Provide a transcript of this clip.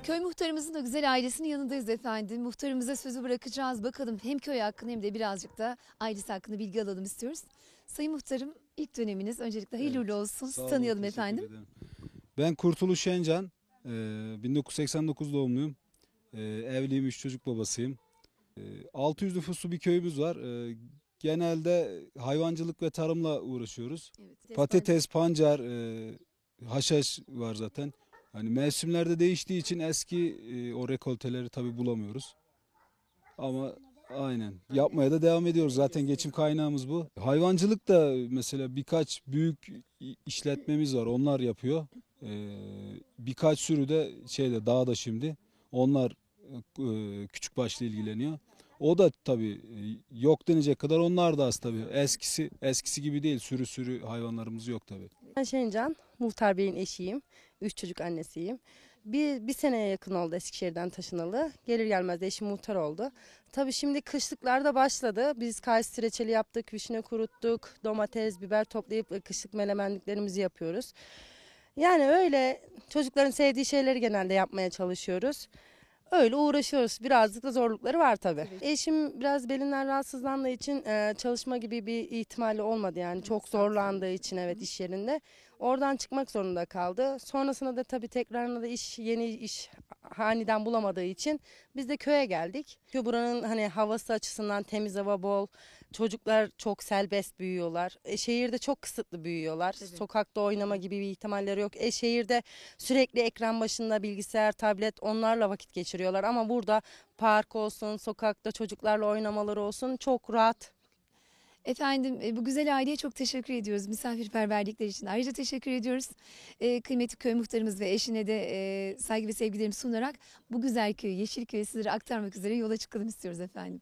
Köy muhtarımızın da güzel ailesinin yanındayız efendim. Muhtarımıza sözü bırakacağız. Bakalım hem köy hakkında hem de birazcık da ailesi hakkında bilgi alalım istiyoruz. Sayın muhtarım, ilk döneminiz öncelikle hayırlı uğurlu olsun. Sağ olun, Tanıyalım teşekkür efendim. ederim. Ben Kurtuluş Şencan, 1989 doğumluyum. Evliyim, 3 çocuk babasıyım. 600 nüfuslu bir köyümüz var. Genelde hayvancılık ve tarımla uğraşıyoruz. Evet, Patates, pancar, haşhaş var zaten. Hani mevsimlerde değiştiği için eski o rekolteleri tabii bulamıyoruz. Ama aynen yapmaya da devam ediyoruz. Zaten geçim kaynağımız bu. Hayvancılık da mesela birkaç büyük işletmemiz var. Onlar yapıyor. Birkaç sürü de şeyde dağda şimdi. Onlar küçük başlı ilgileniyor. O da tabii yok denecek kadar onlar da az tabii. Eskisi gibi değil. Sürü sürü hayvanlarımız yok tabii. Ben Şencan, Muhtar Bey'in eşiyim. 3 çocuk annesiyim. Bir seneye yakın oldu Eskişehir'den taşınalı. Gelir gelmez de eşim muhtar oldu. Tabii şimdi kışlıklar da başladı. Biz kayısı reçeli yaptık, vişne kuruttuk, domates, biber toplayıp kışlık melemenliklerimizi yapıyoruz. Yani öyle çocukların sevdiği şeyleri genelde yapmaya çalışıyoruz. Öyle uğraşıyoruz. Birazcık da zorlukları var tabii. Eşim biraz belinden rahatsızlandığı için çalışma gibi bir ihtimali olmadı yani. Çok zorlandığı için evet iş yerinde. Oradan çıkmak zorunda kaldı. Sonrasında da tabii tekrarında da yeni iş aniden bulamadığı için biz de köye geldik. Buranın hani havası açısından temiz hava bol. Çocuklar çok serbest büyüyorlar. Şehirde çok kısıtlı büyüyorlar. Tabii. Sokakta oynama gibi bir ihtimalleri yok. Şehirde sürekli ekran başında bilgisayar, tablet onlarla vakit geçiriyorlar. Ama burada park olsun, sokakta çocuklarla oynamaları olsun çok rahat. Efendim bu güzel aileye çok teşekkür ediyoruz. Misafirperverlikleri için ayrıca teşekkür ediyoruz. Kıymetli köy muhtarımız ve eşine de saygı ve sevgilerimi sunarak bu güzel köyü, Yeşilköy'ü sizlere aktarmak üzere yola çıkalım istiyoruz efendim.